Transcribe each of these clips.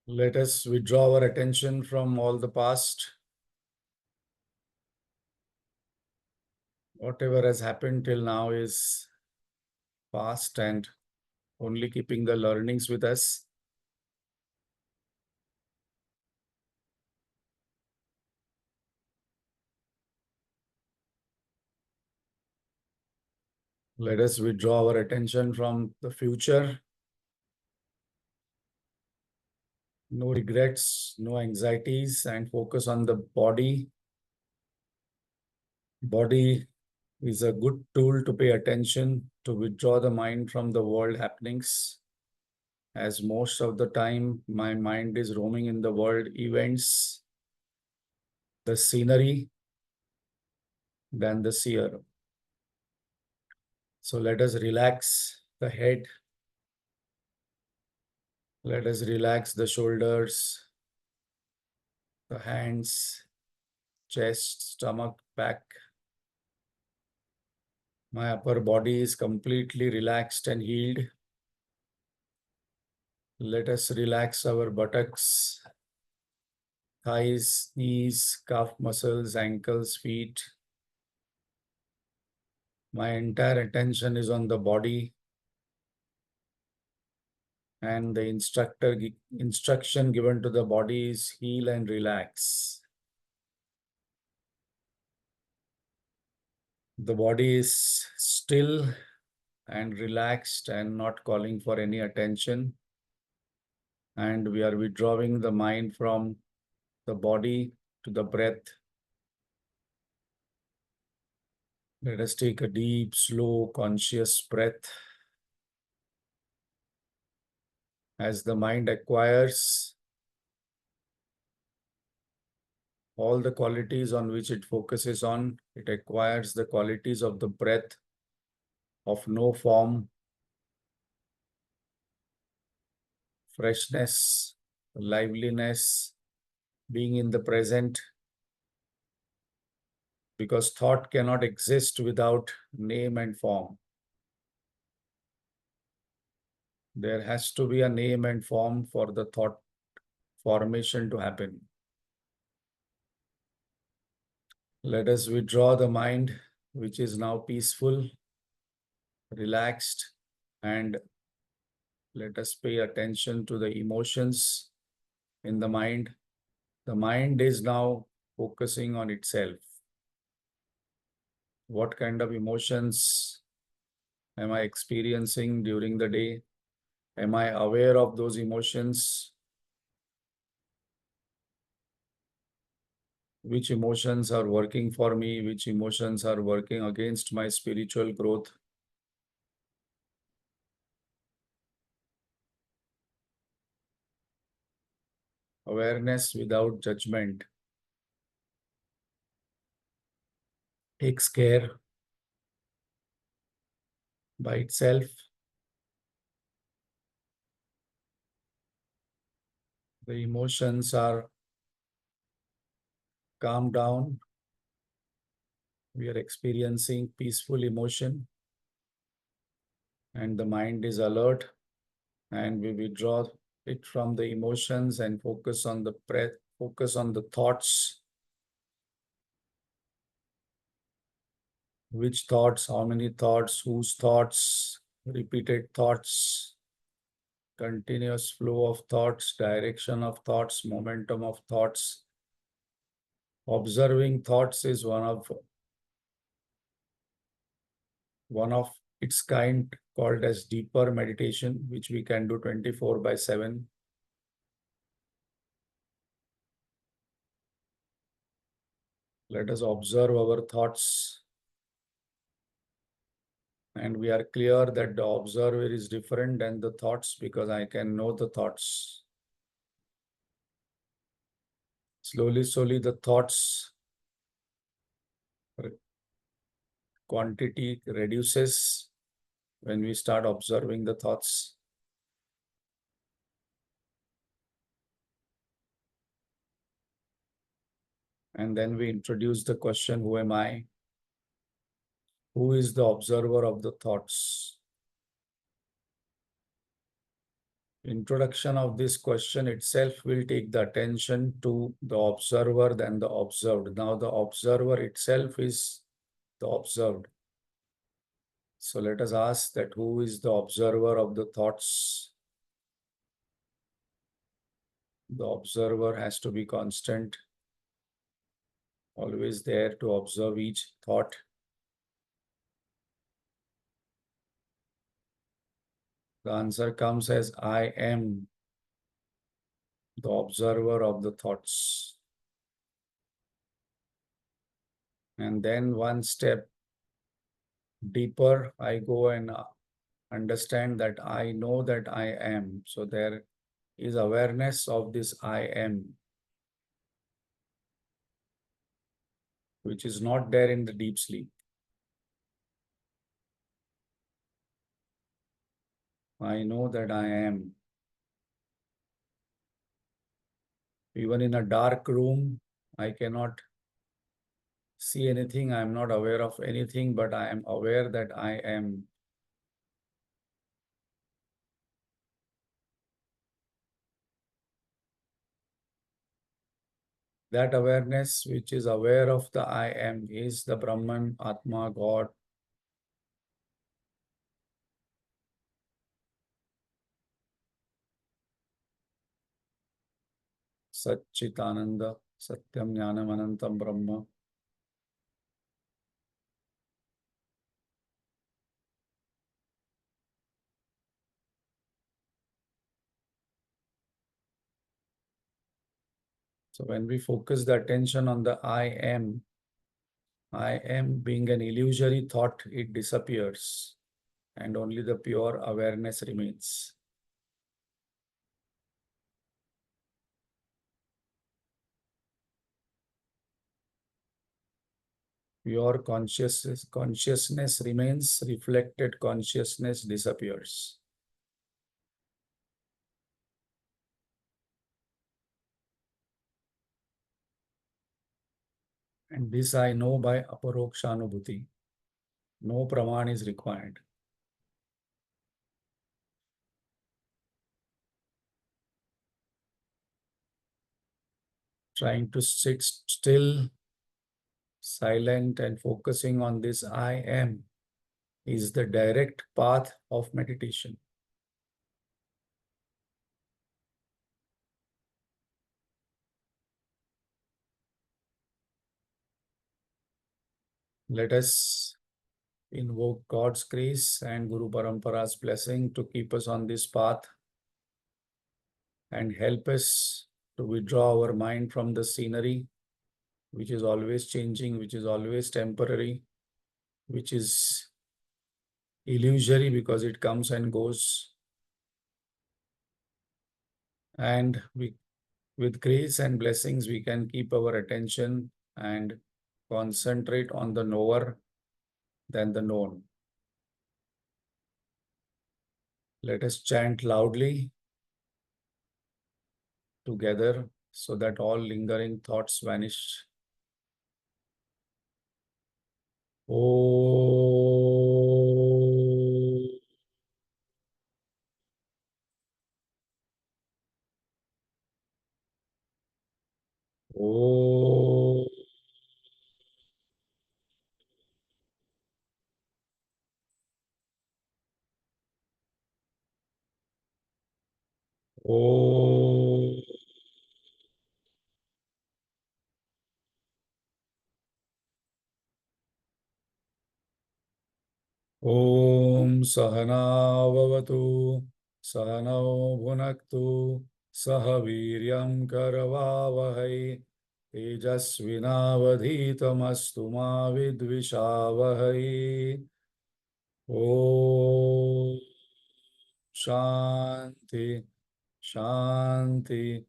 Let us withdraw our attention from all the past. Whatever has happened till now is past and only keeping the learnings with us. Let us withdraw our attention from the future. No regrets, no anxieties, and focus on the body. Body is a good tool to pay attention, to withdraw the mind from the world happenings. As most of the time, my mind is roaming in the world events, the scenery, than the seer. So let us relax the head. Let us relax the shoulders, the hands, chest, stomach, back. My upper body is completely relaxed and healed. Let us relax our buttocks, thighs, knees, calf muscles, ankles, feet. My entire attention is on the body, and the instruction given to the body is heal and relax. The body is still and relaxed and not calling for any attention. And we are withdrawing the mind from the body to the breath. Let us take a deep, slow, conscious breath. As the mind acquires all the qualities on which it focuses on, it acquires the qualities of the breath, of no form, freshness, liveliness, being in the present, because thought cannot exist without name and form. There has to be a name and form for the thought formation to happen. Let us withdraw the mind, which is now peaceful, relaxed, and let us pay attention to the emotions in the mind. The mind is now focusing on itself. What kind of emotions am I experiencing during the day? Am I aware of those emotions? Which emotions are working for me? Which emotions are working against my spiritual growth? Awareness without judgment takes care by itself. The emotions are calmed down. We are experiencing peaceful emotion, and the mind is alert, and we withdraw it from the emotions and focus on the breath, focus on the thoughts. Which thoughts, how many thoughts, whose thoughts, repeated thoughts, continuous flow of thoughts, direction of thoughts, momentum of thoughts. Observing thoughts is one of its kind, called as deeper meditation, which we can do 24/7. Let us observe our thoughts, and we are clear that the observer is different than the thoughts, because I can know the thoughts. Slowly, slowly, the thoughts quantity reduces when we start observing the thoughts. And then we introduce the question, who am I? Who is the observer of the thoughts? Introduction of this question itself will take the attention to the observer than the observed. Now the observer itself is the observed. So let us ask that who is the observer of the thoughts? The observer has to be constant, always there to observe each thought. The answer comes as I am the observer of the thoughts. And then one step deeper, I go and understand that I know that I am. So there is awareness of this I am, which is not there in the deep sleep. I know that I am. Even in a dark room, I cannot see anything. I am not aware of anything, but I am aware that I am. That awareness, which is aware of the I am, is the Brahman, Atma, God. Satchitananda, Satyam Jnanam Anantam Brahma. So when we focus the attention on the I am being an illusory thought, it disappears and only the pure awareness remains. Pure consciousness remains, reflected consciousness disappears. And this I know by aparokshanubhuti. No praman is required. Trying to sit still, silent, and focusing on this I am is the direct path of meditation. Let us invoke God's grace and Guru Parampara's blessing to keep us on this path and help us to withdraw our mind from the scenery, which is always changing, which is always temporary, which is illusory because it comes and goes. And with grace and blessings, we can keep our attention and concentrate on the knower than the known. Let us chant loudly together so that all lingering thoughts vanish. Om. Om. Om. Om Sahana Vavatu Sahano Bhunaktu Sahaviryam Karavavahai Tejasvinavadhitamastu ma vidvishavahai. Om Shanti Shanti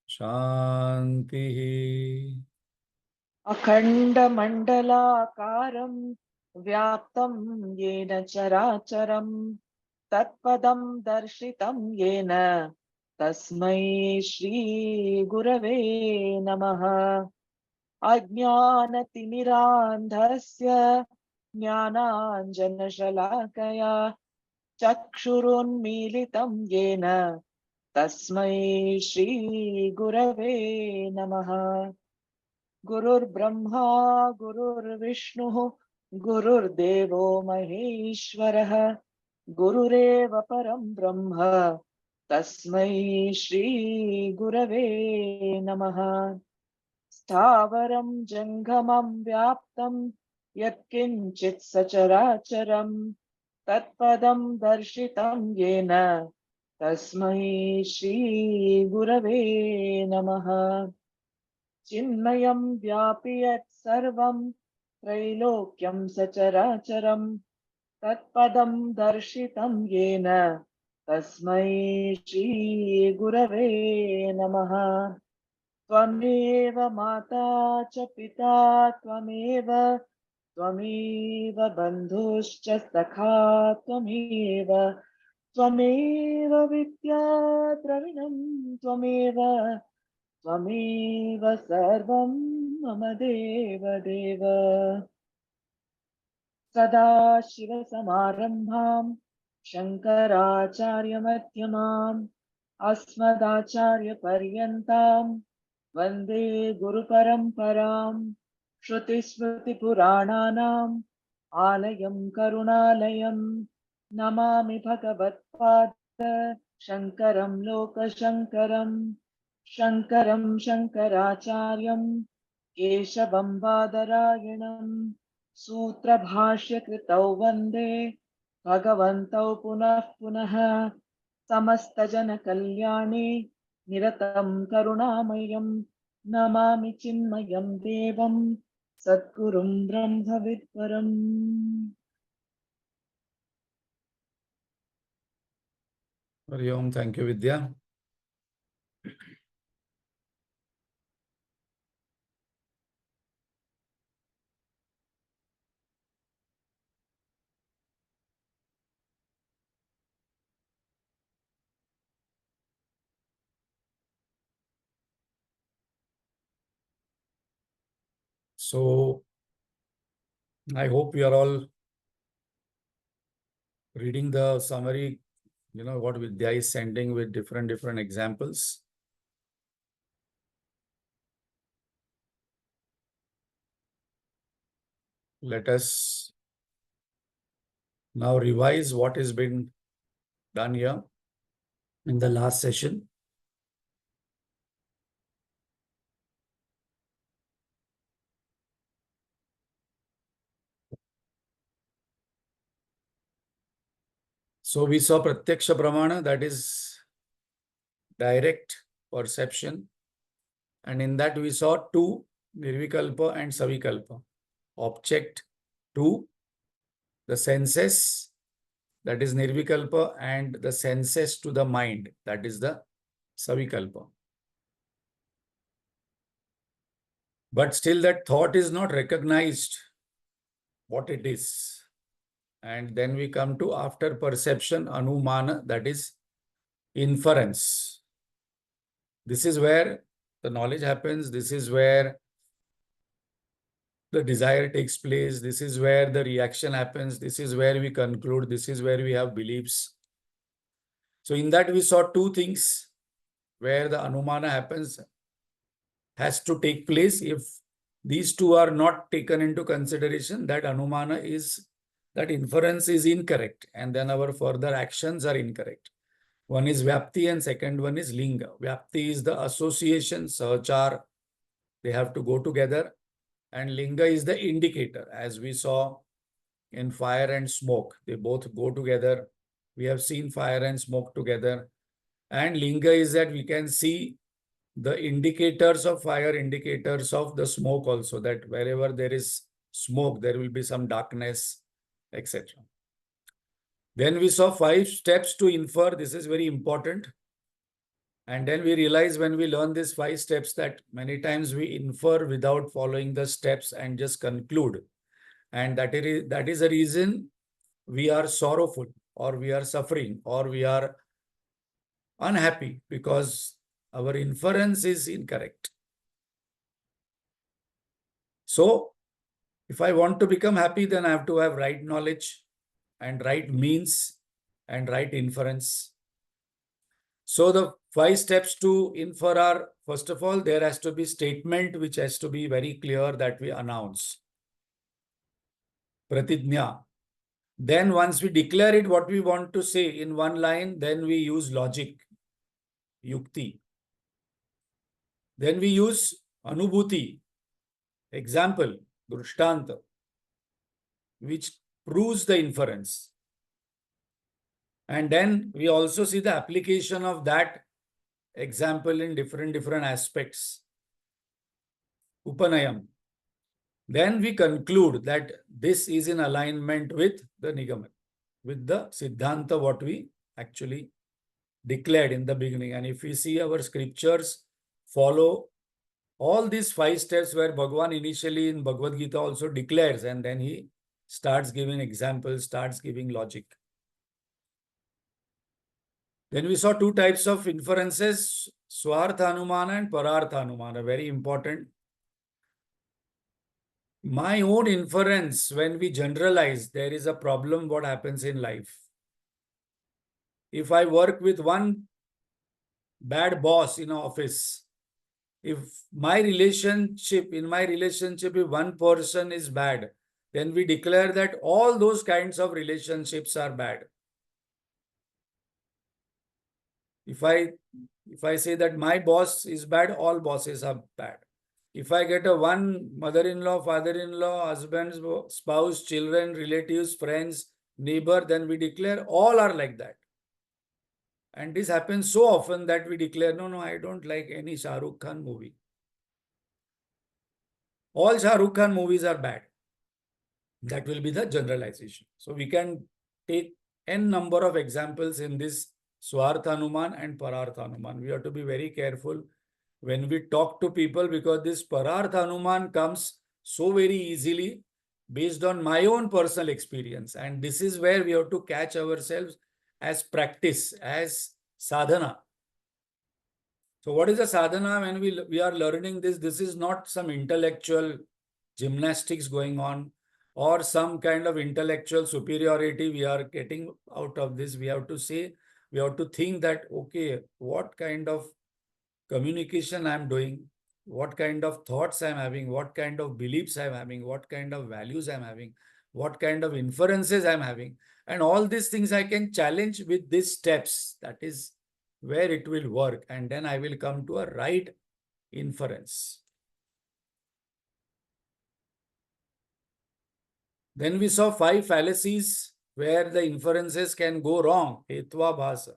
Shanti. अखण्डमण्डलाकारं व्याप्तं येन चराचरं तत्पदं दर्शितं येन तस्मै श्रीगुरवे नमः। अज्ञानतिमिरान्धस्य ज्ञानाञ्जनशलाकया चक्षुरुन्मीलितं येन तस्मै श्रीगुरवे नमः। गुरुर्ब्रह्मा गुरुर्विष्णुः गुरुर्देवो महेश्वरः गुरुरेव परं ब्रह्म तस्मै श्रीगुरवे नमः। स्थावरं जङ्गमं व्याप्तं यत्किञ्चित् सचराचरं तत्पदं दर्शितं येन तस्मै श्रीगुरवे नमः। चिन्मयं व्यापि यत् सर्वं त्रैलोक्यं सचराचरं तत्पदं दर्शितं येन तस्मै श्रीगुरवे नमः। त्वमेव माता च पिता त्वमेव बन्धुश्च सखा त्वमेव विद्या द्रविणं त्वमेव सर्वं मम देव। सदाशिवसमारम्भां शङ्कराचार्यमध्यमाम् अस्मदाचार्यपर्यन्तां वन्दे गुरुपरम्परां। श्रुतिस्मृतिपुराणानाम् आलयं करुणालयं नमामि भगवत्पाद शङ्करं लोकशङ्करम्। शङ्करं शङ्कराचार्यं केशवं बादरायणम् सूत्रभाष्यकृतौ वन्दे भगवन्तौ पुनः पुनः। समस्तजनकल्याणे निरतं करुणामयं नमामि चिन्मयं देवं सद्गुरुं ब्रह्मविद्वरम्। Hari Om. Thank you, Vidya. So, I hope you are all reading the summary, what Vidya is sending with different examples. Let us now revise what has been done here in the last session. So we saw Pratyaksha Pramana, that is direct perception. And in that we saw two, Nirvikalpa and Savikalpa. Object to the senses, that is Nirvikalpa, and the senses to the mind, that is the Savikalpa. But still that thought is not recognized what it is. And then we come to after perception, Anumana, that is inference. This is where the knowledge happens. This is where the desire takes place. This is where the reaction happens. This is where we conclude. This is where we have beliefs. So in that we saw two things where the Anumana happens, has to take place. If these two are not taken into consideration, that Anumana is, that inference is incorrect. And then our further actions are incorrect. One is Vyapti and second one is Linga. Vyapti is the association, Sahachar. They have to go together. And Linga is the indicator. As we saw in fire and smoke, they both go together. We have seen fire and smoke together. And Linga is that we can see the indicators of fire, indicators of the smoke also, that wherever there is smoke, there will be some darkness, etc. Then we saw 5 steps to infer. This is very important. And then we realize when we learn these 5 steps that many times we infer without following the steps and just conclude. And that is a reason we are sorrowful, or we are suffering, or we are unhappy, because our inference is incorrect. So if I want to become happy, then I have to have right knowledge and right means and right inference. So the 5 steps to infer are, first of all, there has to be statement which has to be very clear that we announce. Pratidnya. Then once we declare it, what we want to say in one line, then we use logic, yukti. Then we use anubhuti, example, drishtanta, which proves the inference. And then we also see the application of that example in different aspects. Upanayam. Then we conclude that this is in alignment with the Nigaman, with the Siddhanta, what we actually declared in the beginning. And if we see our scriptures follow all these 5 steps where Bhagavan initially in Bhagavad Gita also declares, and then he starts giving examples, starts giving logic. Then we saw 2 types of inferences, Swartha Anumana and Parartha Anumana, very important. My own inference, when we generalize, there is a problem what happens in life. If I work with one bad boss in an office, if my relationship, if one person is bad, then we declare that all those kinds of relationships are bad. If I say that my boss is bad, all bosses are bad. If I get a one mother-in-law, father-in-law, husband, spouse, children, relatives, friends, neighbor, then we declare all are like that. And this happens so often that we declare, no, I don't like any Shah Rukh Khan movie. All Shah Rukh Khan movies are bad. That will be the generalization. So we can take n number of examples in this Swartha Anuman and Parartha Anuman. We have to be very careful when we talk to people, because this Parartha Anuman comes so very easily based on my own personal experience. And this is where we have to catch ourselves as practice, as sadhana. So what is a sadhana when we are learning this? This is not some intellectual gymnastics going on or some kind of intellectual superiority we are getting out of this. We have to say, we have to think that, okay, what kind of communication I'm doing, what kind of thoughts I'm having, what kind of beliefs I'm having, what kind of values I'm having, what kind of inferences I'm having. And all these things I can challenge with these steps. That is where it will work. And then I will come to a right inference. Then we saw 5 fallacies where the inferences can go wrong. Hetva bhasa.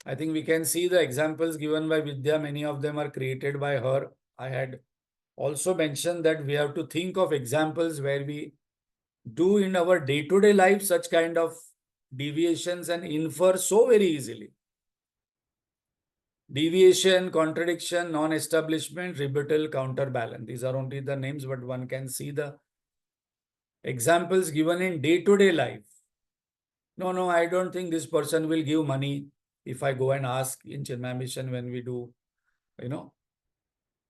I think we can see the examples given by Vidya. Many of them are created by her. I had also mentioned that we have to think of examples where we do in our day-to-day life such kind of deviations and infer so very easily. Deviation, contradiction, non-establishment, rebuttal, counterbalance. These are only the names, but one can see the examples given in day-to-day life. No, I don't think this person will give money if I go and ask in Chinmay Mission when we do,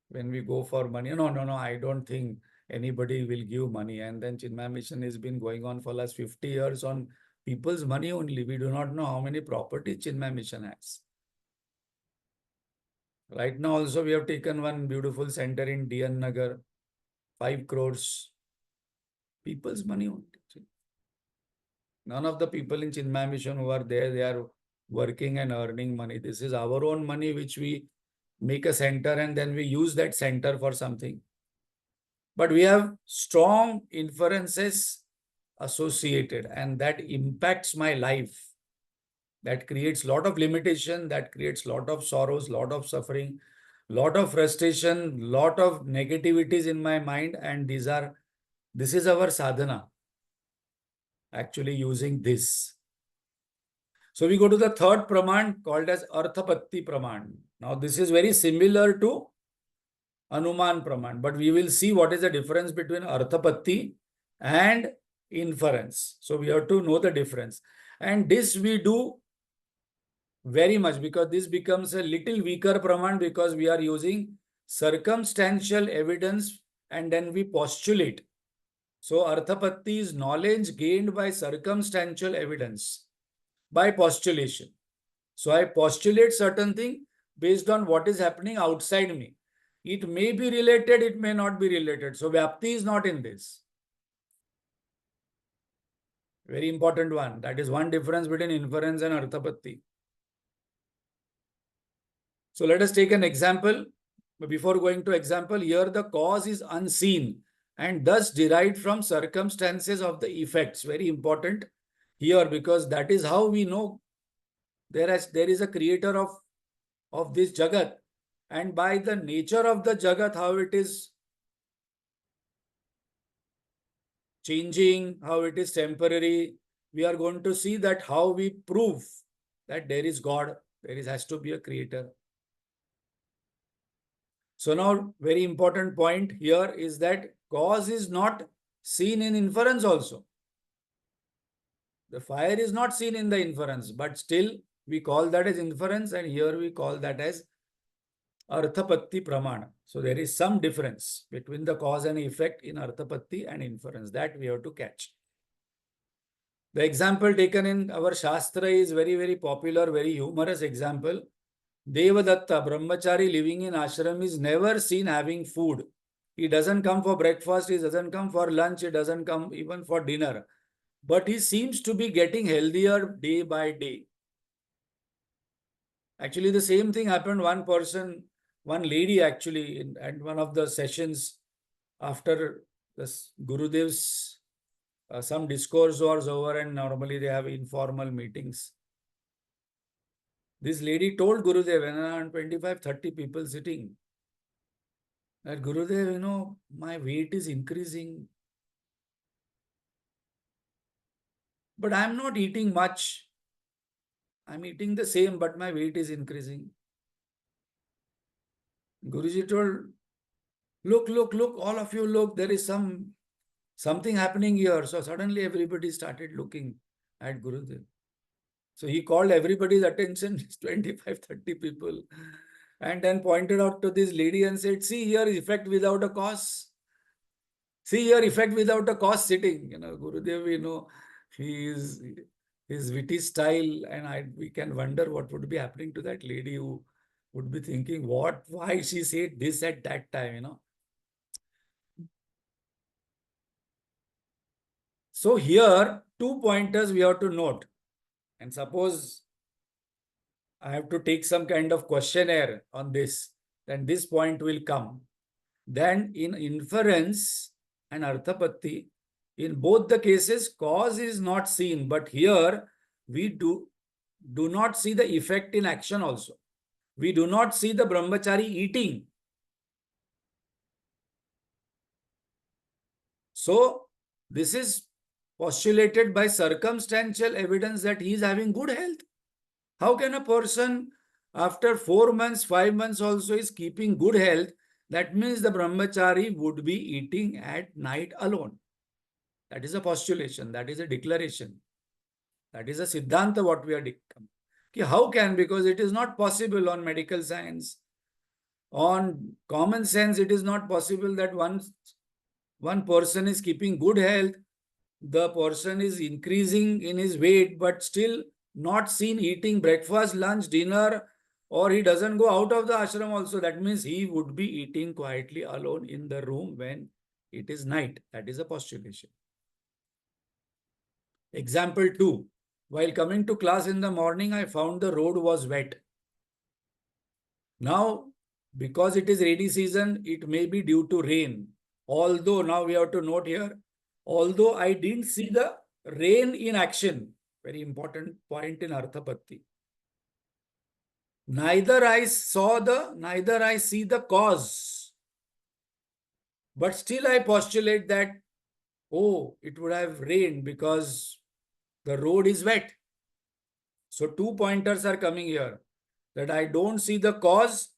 when we go for money. No, I don't think anybody will give money. And then Chinmay Mission has been going on for last 50 years on people's money only. We do not know how many properties Chinmay Mission has. Right now also we have taken one beautiful center in DN Nagar, 5 crores. People's money only. None of the people in Chinmay Mission who are there, they are working and earning money. This is our own money which we make a center and then we use that center for something. But we have strong inferences associated and that impacts my life. That creates a lot of limitation, that creates a lot of sorrows, lot of suffering, lot of frustration, lot of negativities in my mind. And this is our sadhana, actually using this. So we go to the third Praman called as Arthapatti Praman. Now this is very similar to Anumaan Praman, but we will see what is the difference between Arthapatti and inference. So we have to know the difference. And this we do very much because this becomes a little weaker Praman because we are using circumstantial evidence and then we postulate. So Arthapatti is knowledge gained by circumstantial evidence, by postulation. So I postulate certain thing based on what is happening outside me. It may be related, it may not be related. So Vyapti is not in this. Very important one. That is one difference between inference and Arthapatti. So let us take an example. But before going to example, here the cause is unseen and thus derived from circumstances of the effects. Very important here, because that is how we know there is a creator of this Jagat. And by the nature of the Jagat, how it is changing, how it is temporary, we are going to see that how we prove that there is God, has to be a creator. So now, very important point here is that cause is not seen in inference also. The fire is not seen in the inference, but still we call that as inference, and here we call that as Arthapatti Praman. So there is some difference between the cause and effect in Arthapatti and inference that we have to catch. The example taken in our Shastra is very, very popular, very humorous example. Devadatta, brahmachari living in ashram, is never seen having food. He doesn't come for breakfast, he doesn't come for lunch, he doesn't come even for dinner. But he seems to be getting healthier day by day. Actually, the same thing happened. One lady actually, at one of the sessions after this Gurudev's some discourse was over, and normally they have informal meetings. This lady told Gurudev, and around 25, 30 people sitting, that Gurudev, my weight is increasing, but I'm not eating much. I'm eating the same, but my weight is increasing. Guruji told, look, all of you look, there is something happening here. So suddenly everybody started looking at Gurudev. So he called everybody's attention, 25, 30 people, and then pointed out to this lady and said, see here, effect without a cause. See here, effect without a cause sitting. Gurudev, he is his witty style, and we can wonder what would be happening to that lady who would be thinking, why she said this at that time. So here, 2 pointers we have to note. And suppose I have to take some kind of questionnaire on this, then this point will come. Then in inference and Arthapatti, in both the cases, cause is not seen, but here we do not see the effect in action also. We do not see the brahmachari eating. So this is postulated by circumstantial evidence that he is having good health. How can a person after 4 months, 5 months also is keeping good health? That means the brahmachari would be eating at night alone. That is a postulation. That is a declaration. That is a siddhanta what we are declaring. How can? Because it is not possible on medical science. On common sense, it is not possible that one person is keeping good health, the person is increasing in his weight, but still not seen eating breakfast, lunch, dinner, or he doesn't go out of the ashram also. That means he would be eating quietly alone in the room when it is night. That is a postulation. Example 2. While coming to class in the morning, I found the road was wet. Now, because it is rainy season, it may be due to rain. Although, now we have to note here, although I didn't see the rain in action, very important point in Arthapatti. Neither I see the cause. But still I postulate that, oh, it would have rained because the road is wet. So 2 pointers are coming here, that I don't see the cause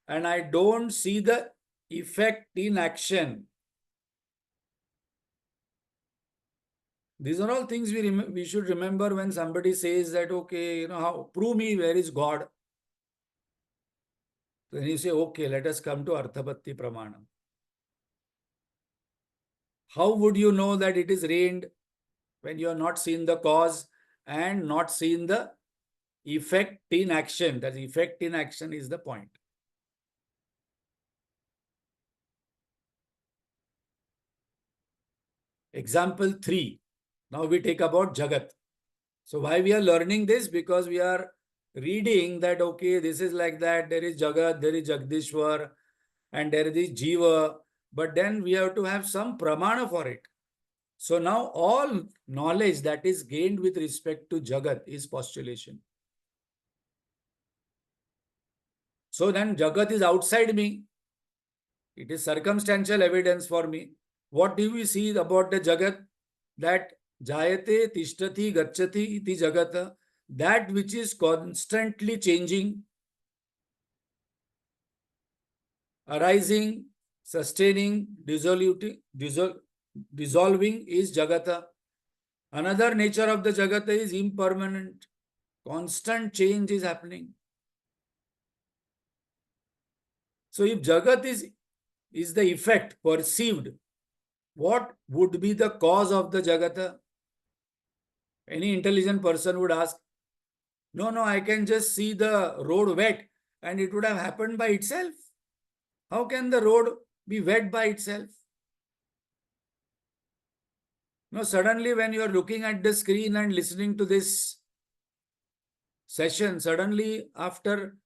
and I don't see the effect in action. These are all things we should remember when somebody says that, okay, prove me where is God. Then you say, okay, let us come to Arthapatti Pramanam. How would you know that it is rained when you have not seen the cause and not seen the effect in action. That effect in action is the point. Example 3. Now we take about Jagat. So why we are learning this? Because we are reading that, okay, this is like that. There is Jagat, there is Jagdishwar, and there is Jiva. But then we have to have some pramana for it. So now all knowledge that is gained with respect to Jagat is postulation. So then Jagat is outside me. It is circumstantial evidence for me. What do we see about the Jagat? That Jayate, Tishtati, Gachati, iti Jagata, that which is constantly changing, arising, sustaining, dissolving is Jagata. Another nature of the Jagata is impermanent. Constant change is happening. So if Jagat is the effect perceived, what would be the cause of the Jagata? Any intelligent person would ask, no, I can just see the road wet and it would have happened by itself. How can the road be wet by itself? No, suddenly when you are looking at the screen and listening to this session, suddenly after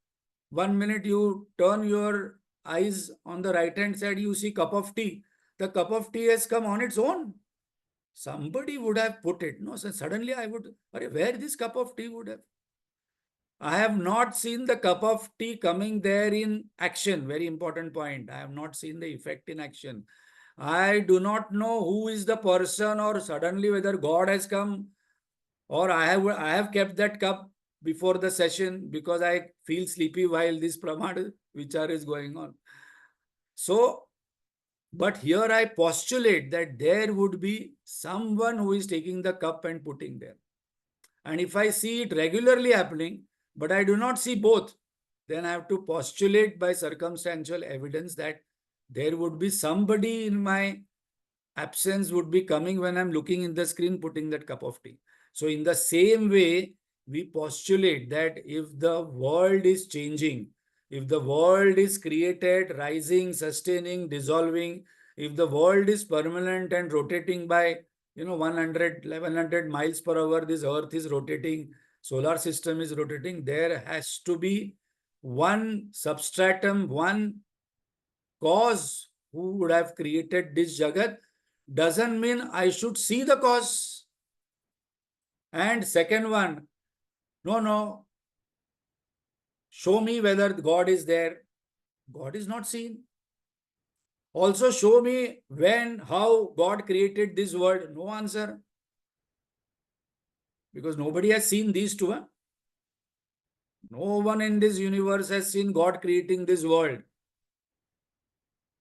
1 minute you turn your eyes on the right hand side, you see cup of tea. The cup of tea has come on its own. Somebody would have put it. No, so suddenly I would, where this cup of tea would have? I have not seen the cup of tea coming there in action. Very important point. I have not seen the effect in action. I do not know who is the person, or suddenly whether God has come, or I have kept that cup before the session because I feel sleepy while this Praman Vichar is going on. So, but here I postulate that there would be someone who is taking the cup and putting there. And if I see it regularly happening, but I do not see both, then I have to postulate by circumstantial evidence that there would be somebody in my absence would be coming when I'm looking in the screen, putting that cup of tea. So in the same way, we postulate that if the world is changing, if the world is created, rising, sustaining, dissolving, if the world is permanent and rotating by 100, 1100 miles per hour, this earth is rotating, solar system is rotating, there has to be one substratum, one cause who would have created this Jagat. Doesn't mean I should see the cause. And second one, no, show me whether God is there. God is not seen. Also show me when, how God created this world. No answer. Because nobody has seen these two. Huh? No one in this universe has seen God creating this world.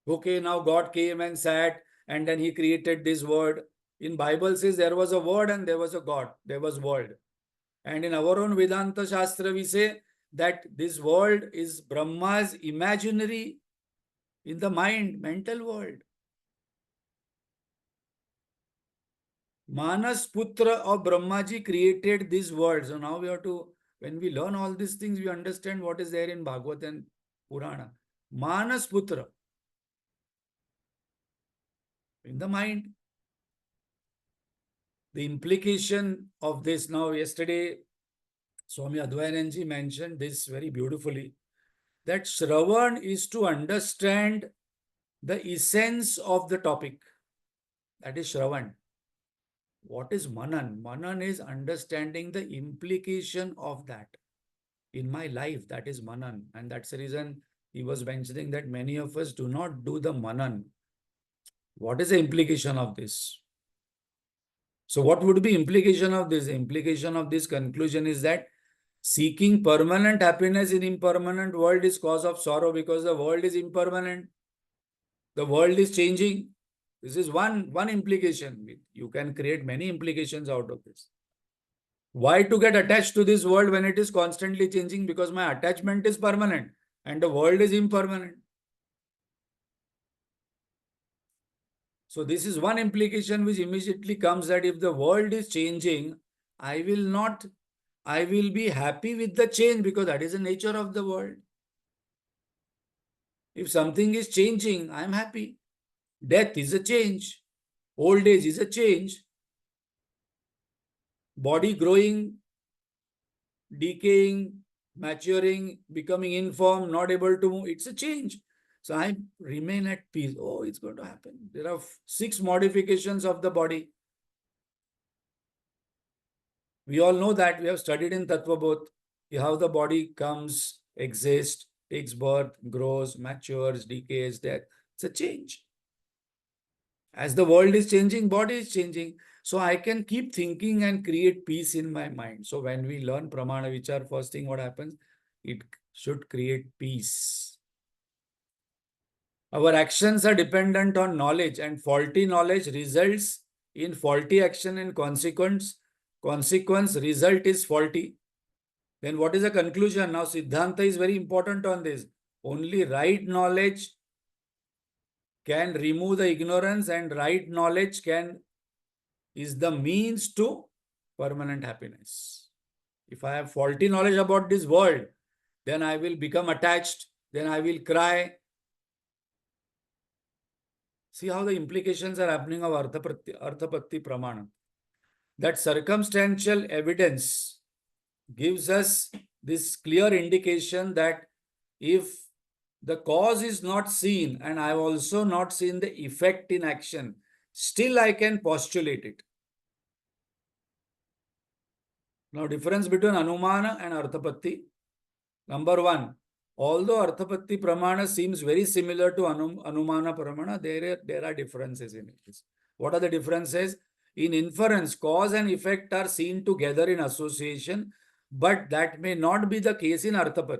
Okay, now God came and sat and then he created this world. In Bible says there was a word and there was a God. There was world. And in our own Vedanta Shastra, we say that this world is Brahma's imaginary in the mind, mental world. Manas Putra of Brahmaji created this world. So now we have to, when we learn all these things, we understand what is there in Bhagavad and Purana. Manas Putra in the mind. The implication of this now, yesterday, Swami Advayananji mentioned this very beautifully, that Shravan is to understand the essence of the topic. That is Shravan. What is Manan? Manan is understanding the implication of that in my life. That is Manan. And that's the reason he was mentioning that many of us do not do the Manan. What is the implication of this? So what would be implication of this? The implication of this conclusion is that seeking permanent happiness in impermanent world is cause of sorrow, because the world is impermanent. The world is changing. This is one implication. You can create many implications out of this. Why to get attached to this world when it is constantly changing? Because my attachment is permanent and the world is impermanent. So this is one implication which immediately comes, that if the world is changing, I will not I will be happy with the change because that is the nature of the world. If something is changing, I am happy. Death is a change. Old age is a change. Body growing, decaying, maturing, becoming informed, not able to move. It's a change. So I remain at peace. Oh, it's going to happen. There are 6 modifications of the body. We all know that. We have studied in Tattva Bodh how the body comes, exists, takes birth, grows, matures, decays, death. It's a change. As the world is changing, body is changing. So I can keep thinking and create peace in my mind. So when we learn Pramana Vichar, first thing what happens? It should create peace. Our actions are dependent on knowledge, and faulty knowledge results in faulty action and consequence. Consequence result is faulty. Then what is the conclusion? Now Siddhanta is very important on this. Only right knowledge can remove the ignorance, and right knowledge is the means to permanent happiness. If I have faulty knowledge about this world, then I will become attached, then I will cry. See how the implications are happening of Arthapatti Pramana. That circumstantial evidence gives us this clear indication that if the cause is not seen and I have also not seen the effect in action, still I can postulate it. Now, difference between Anumana and Arthapatti. Number one, although Arthapatti Pramana seems very similar to Anumana Pramana, there are differences in it. What are the differences? In inference, cause and effect are seen together in association, but that may not be the case in Arthapatti.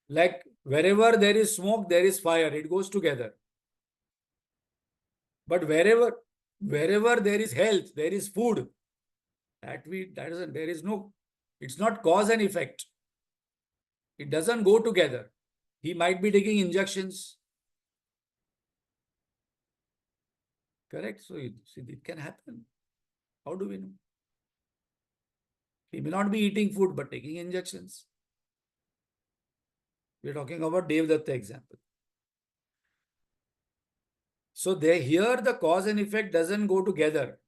Like wherever there is smoke, there is fire. It goes together. But wherever there is health, there is food. There is no, it's not cause and effect. It doesn't go together. He might be taking injections. Correct? So it can happen. How do we know? He may not be eating food, but taking injections. We're talking about Devdatta example. So here the cause and effect doesn't go together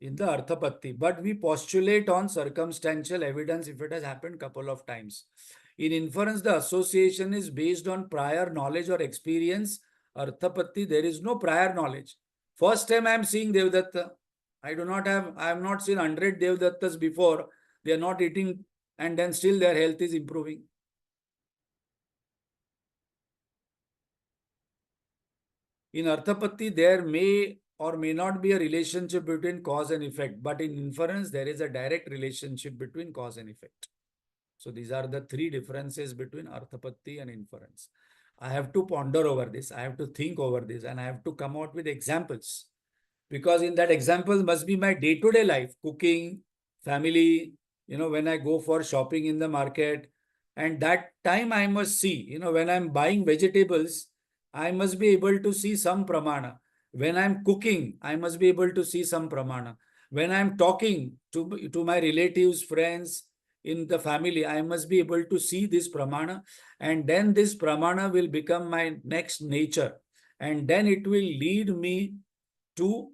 in the Arthapatti, but we postulate on circumstantial evidence if it has happened couple of times. In inference, the association is based on prior knowledge or experience. Arthapatti, there is no prior knowledge. First time I am seeing Devdatta. I have not seen 100 Devdattas before. They are not eating and then still their health is improving. In Arthapatti, there may or may not be a relationship between cause and effect, but in inference, there is a direct relationship between cause and effect. So these are the 3 differences between Arthapatti and inference. I have to ponder over this, I have to think over this, and I have to come out with examples. Because in that example must be my day-to-day life, cooking, family, when I go for shopping in the market. And that time I must see, when I'm buying vegetables, I must be able to see some pramana. When I'm cooking, I must be able to see some pramana. When I'm talking to my relatives, friends, in the family, I must be able to see this pramana. And then this pramana will become my next nature. And then it will lead me to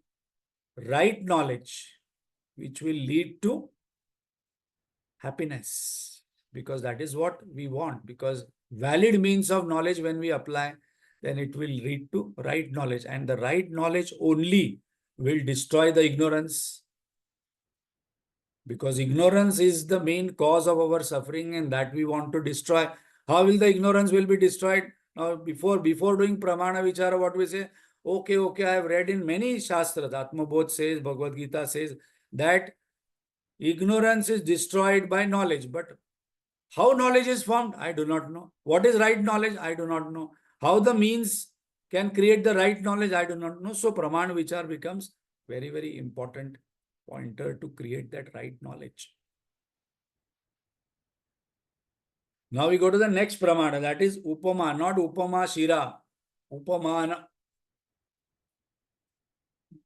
right knowledge, which will lead to happiness, because that is what we want. Because valid means of knowledge, when we apply, then it will lead to right knowledge, and the right knowledge only will destroy the ignorance, because ignorance is the main cause of our suffering, and that we want to destroy. How will the ignorance will be destroyed? Now, before doing pramana vichara, what we say? Okay, I have read in many shastras, Atmabodh says, Bhagavad Gita says that ignorance is destroyed by knowledge. But how knowledge is formed? I do not know. What is right knowledge? I do not know. How the means can create the right knowledge? I do not know. So Praman Vichar becomes very, very important pointer to create that right knowledge. Now we go to the next Pramana, that is Upaman, not Upama Shira. Upaman.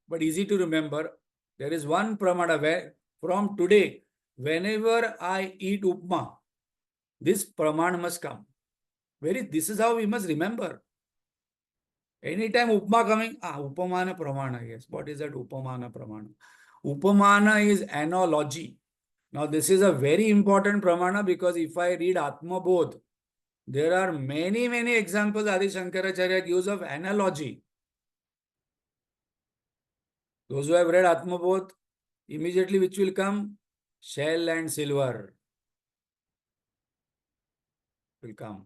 But easy to remember. There is one Pramana where from today whenever I eat upma, this praman must come. This is how we must remember. Anytime upma coming, upamana pramana, yes. What is that upamana pramana? Upamana is analogy. Now, this is a very important pramana because if I read Atma Bodh, there are many, many examples Adi Shankaracharya gives of analogy. Those who have read Atma Bodh, immediately which will come? Shell and silver will come.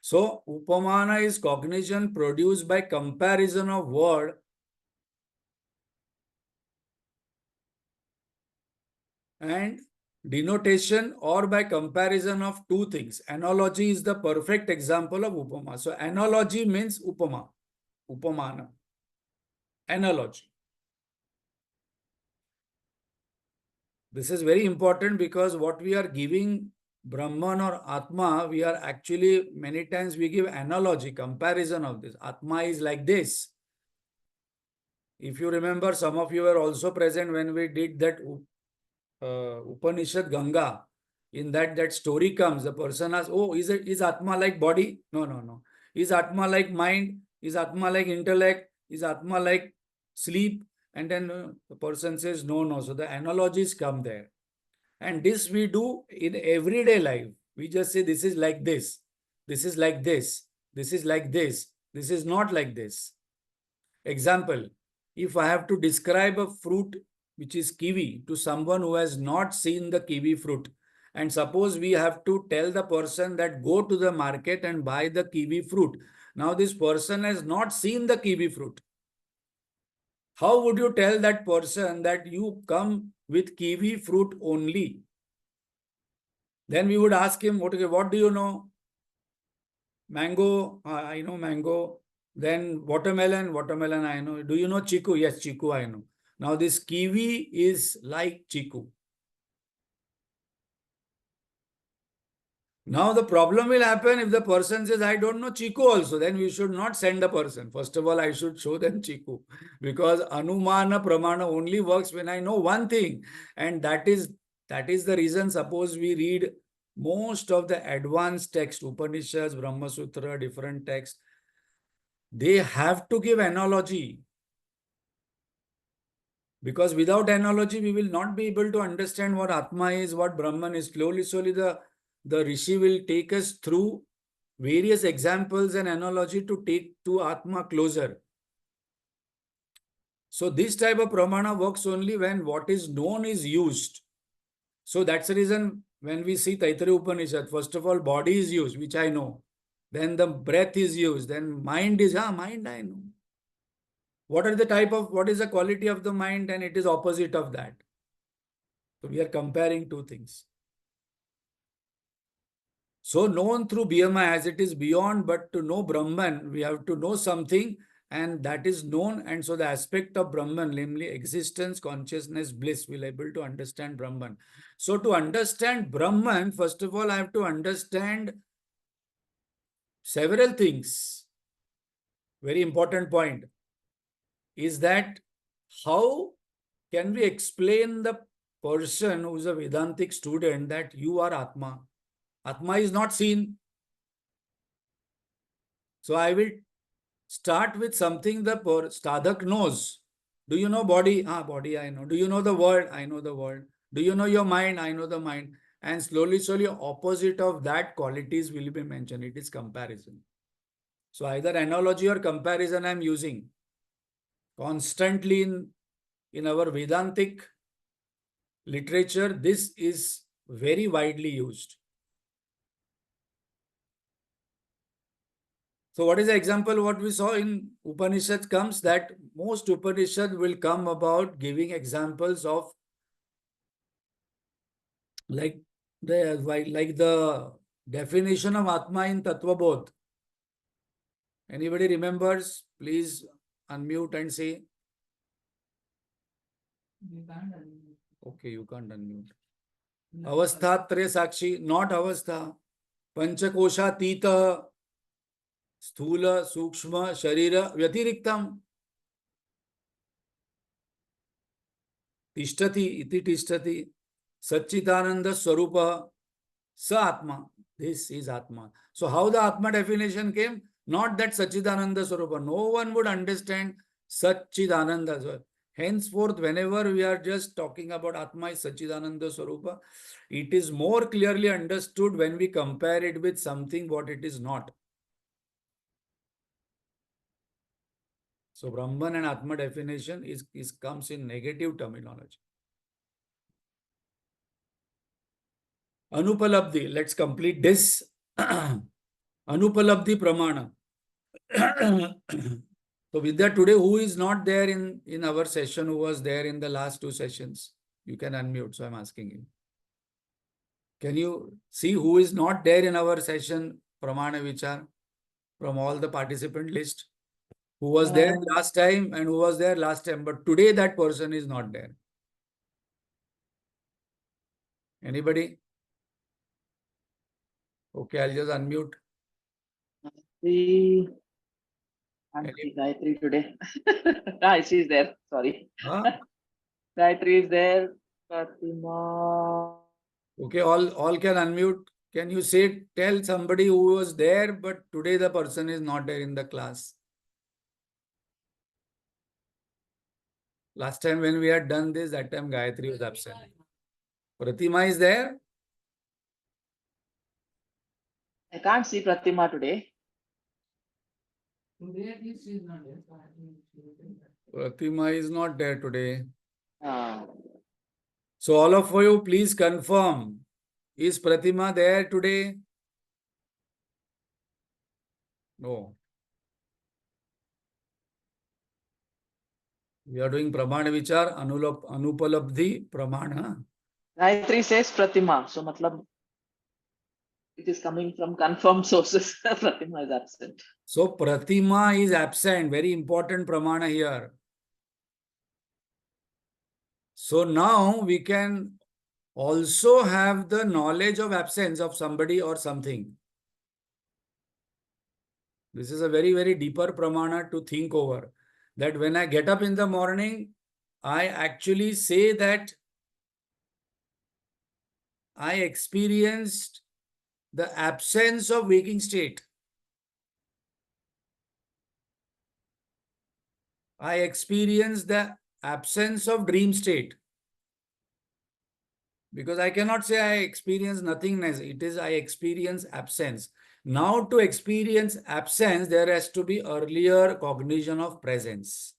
So, Upamana is cognition produced by comparison of word and denotation or by comparison of two things. Analogy is the perfect example of Upama. So, analogy means Upama, Upamana. Analogy. This is very important because what we are giving Brahman or Atma, we are actually, many times we give analogy, comparison of this. Atma is like this. If you remember, some of you were also present when we did that Upanishad Ganga. In that story comes, the person asks, oh, is Atma like body? No, no, no. Is Atma like mind? Is Atma like intellect? Is Atma like sleep? And then the person says, no, no. So the analogies come there. And this we do in everyday life. We just say, this is like this. This is like this. This is like this. This is not like this. Example, if I have to describe a fruit which is kiwi to someone who has not seen the kiwi fruit, and suppose we have to tell the person that go to the market and buy the kiwi fruit. Now this person has not seen the kiwi fruit. How would you tell that person that you come with kiwi fruit only? Then we would ask him, what do you know? Mango, I know mango. Then watermelon I know. Do you know chiku? Yes, chiku I know. Now this kiwi is like chiku. Now the problem will happen if the person says, I don't know chiku also. Then we should not send the person. First of all, I should show them chiku. Because Anumana Pramana only works when I know one thing. And that is the reason, suppose we read most of the advanced text, Upanishads, Brahma Sutra, different texts, they have to give analogy. Because without analogy, we will not be able to understand what Atma is, what Brahman is. Slowly, the Rishi will take us through various examples and analogy to take to Atma closer. So this type of Pramana works only when what is known is used. So that's the reason when we see Taittiriya Upanishad, first of all, body is used, which I know. Then the breath is used. Then mind is, mind I know. What is the quality of the mind? And it is opposite of that. So we are comparing two things. So known through BMI as it is beyond, but to know Brahman, we have to know something and that is known. And so the aspect of Brahman, namely existence, consciousness, bliss, will able to understand Brahman. So to understand Brahman, first of all, I have to understand several things. Very important point is that how can we explain the person who is a Vedantic student that you are Atma? Atma is not seen. So I will start with something the sadhak knows. Do you know body? Body I know. Do you know the world? I know the world. Do you know your mind? I know the mind. And slowly, opposite of that qualities will be mentioned. It is comparison. So either analogy or comparison I am using constantly in our Vedantic literature. This is very widely used. So what is the example what we saw in Upanishad comes that most Upanishad will come about giving examples of like the definition of Atma in Tattvabodh. Anybody remembers? Please unmute and say. Okay, you can't unmute. Avastha Sakshi, not Avastha. Panchakosha Tita, Sthula, Sukshma, Sharira, Vyatiriktam. Tishtati, iti tishtati. Satchitananda Swarupa Sa Atma. This is Atma. So how the Atma definition came? Not that Satchitananda Swarupa. No one would understand Satchitananda. So henceforth, whenever we are just talking about Atma is Satchitananda Swarupa, it is more clearly understood when we compare it with something what it is not. So Brahman and Atma definition is comes in negative terminology. Anupalabdhi. Let's complete this. Anupalabdhi Pramana. So Vidya, today who is not there in our session, who was there in the last two sessions? You can unmute, so I'm asking you. Can you see who is not there in our session, Pramana Vichar, from all the participant list? Who was there last time and who was there last time, but today that person is not there. Anybody? Okay, I'll just unmute. I'm Gayatri today. She's there. Sorry. Huh? Gayatri is there. Pratima. Okay, all can unmute. Can you say, tell somebody who was there, but today the person is not there in the class? Last time when we had done this, that time Gayatri was absent. Pratima is there? I can't see Pratima today. Pratima is not there today. Ah. So all of you, please confirm. Is Pratima there today? No. We are doing Pramana Vichar, Anupalbdhi, Pramana. Gayatri says Pratima. So, matlab, it is coming from confirmed sources. Pratima is absent. So Pratima is absent. Very important Pramana here. So now we can also have the knowledge of absence of somebody or something. This is a very, very deeper Pramana to think over. That when I get up in the morning, I actually say that I experienced the absence of waking state. I experienced the absence of dream state. Because I cannot say I experience nothingness. It is I experience absence. Now to experience absence, there has to be earlier cognition of presence.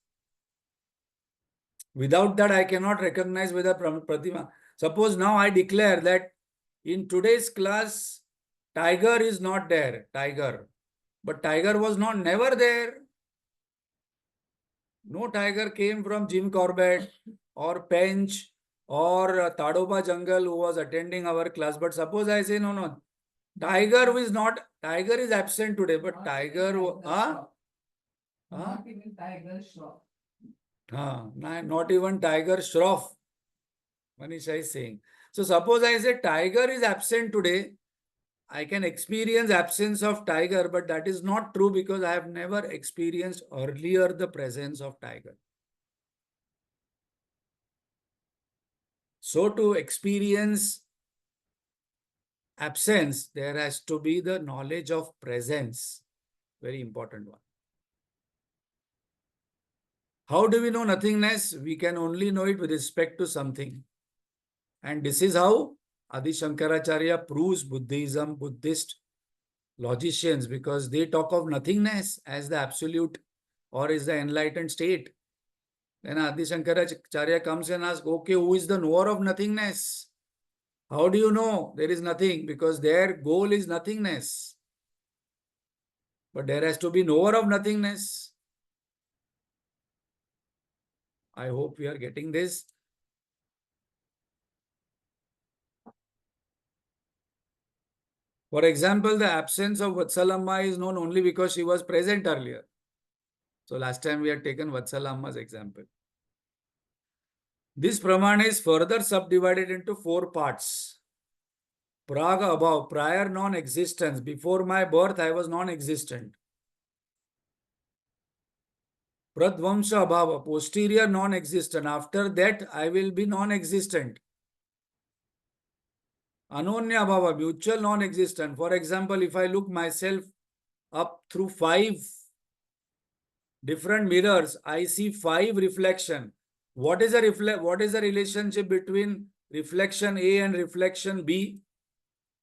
Without that, I cannot recognize whether Pratima. Suppose now I declare that in today's class, Tiger is not there. Tiger. But Tiger was not never there. No tiger came from Jim Corbett or Pench or Tadoba Jungle who was attending our class. But suppose I say, no, tiger is not, tiger is absent today, but not tiger, not even tiger Shroff. Not even tiger Shroff, Manisha is saying. So suppose I say tiger is absent today, I can experience absence of tiger, but that is not true because I have never experienced earlier the presence of tiger. So to experience absence, there has to be the knowledge of presence. Very important one. How do we know nothingness? We can only know it with respect to something. And this is how Adi Shankaracharya proves Buddhism, Buddhist logicians, because they talk of nothingness as the absolute or is the enlightened state. Then Adi Shankaracharya comes and asks, okay, who is the knower of nothingness? How do you know there is nothing? Because their goal is nothingness. But there has to be knower of nothingness. I hope we are getting this. For example, the absence of Vatsalamma is known only because she was present earlier. So last time we had taken Vatsalamma's example. This Pramana is further subdivided into 4 parts. Praga above, prior non-existence. Before my birth, I was non-existent. Pradvamsa abhava, posterior non-existent. After that, I will be non-existent. Anonya bhava, mutual non-existent. For example, if I look myself up through 5 different mirrors, I see 5 reflection. What is the relationship between reflection A and reflection B?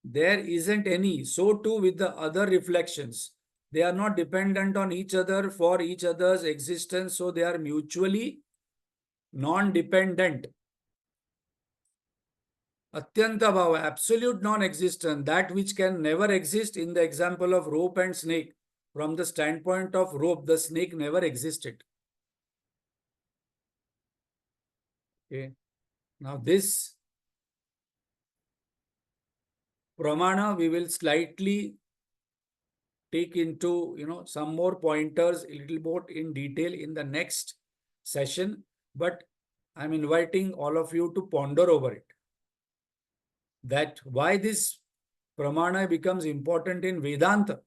There isn't any. So too with the other reflections. They are not dependent on each other for each other's existence, so they are mutually non-dependent. Atyanta bhava, absolute non-existent, that which can never exist. In the example of rope and snake, from the standpoint of rope, the snake never existed. Okay. Now this pramana we will slightly take into some more pointers a little more in detail in the next session, but I'm inviting all of you to ponder over it, that why this pramana becomes important in Vedanta,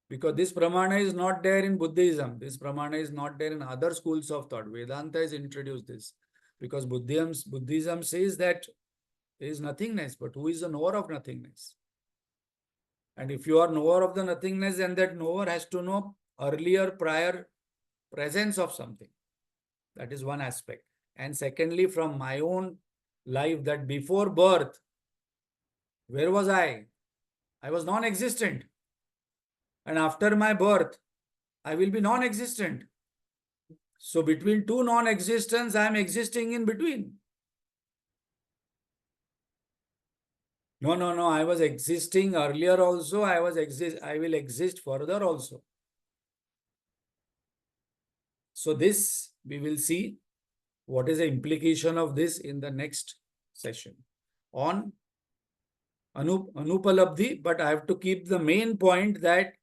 because this pramana is not there in Buddhism, this pramana is not there in other schools of thought. Vedanta has introduced this because Buddhism says that there is nothingness, but who is the knower of nothingness? And if you are knower of the nothingness, then that knower has to know earlier, prior presence of something. That is one aspect. And secondly, from my own life, that before birth, where was I? I was non-existent. And after my birth, I will be non-existent. So between two non-existence, I am existing in between. No. I was existing earlier also. I will exist further also. So this we will see what is the implication of this in the next session on Anupalbdhi, but I have to keep the main point that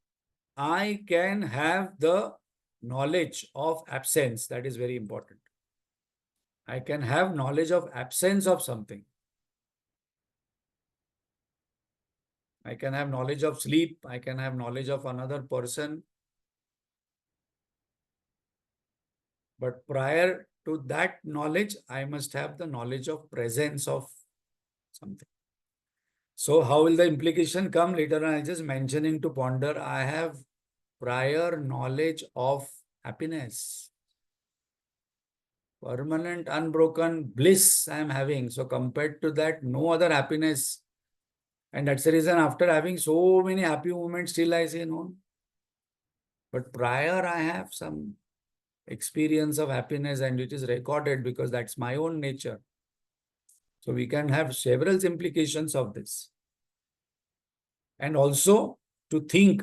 I can have the knowledge of absence. That is very important. I can have knowledge of absence of something. I can have knowledge of sleep. I can have knowledge of another person. But prior to that knowledge, I must have the knowledge of presence of something. So how will the implication come later on? I'm just mentioning to ponder. I have prior knowledge of happiness. Permanent, unbroken bliss I am having. So compared to that, no other happiness. And that's the reason after having so many happy moments, still I say no. But prior I have some experience of happiness and it is recorded because that's my own nature. So we can have several implications of this. And also to think,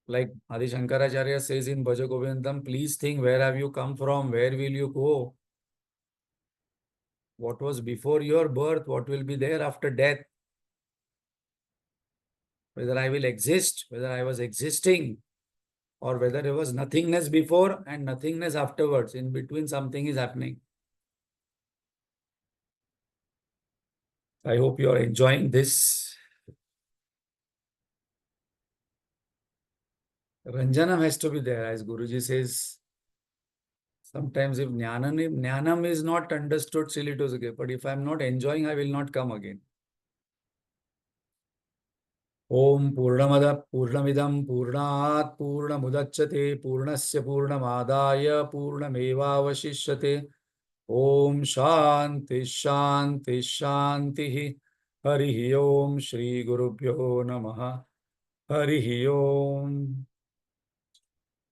like Adi Shankaracharya says in Bhaja Govindam, please think, where have you come from? Where will you go? What was before your birth? What will be there after death? Whether I will exist, whether I was existing, or whether there was nothingness before and nothingness afterwards. In between, something is happening. I hope you are enjoying this. Ranjanam has to be there, as Guruji says. Sometimes if jnanam is not understood, still it was okay. But if I am not enjoying, I will not come again. Om Purnamada Purnamidam Purnat Purnamudachyate Purnasya Purnamadaya Purnamevavashishyate. Om Shanti Shanti Shanti. Harihi Om Shri Gurubhyo Namaha. Harihi Om.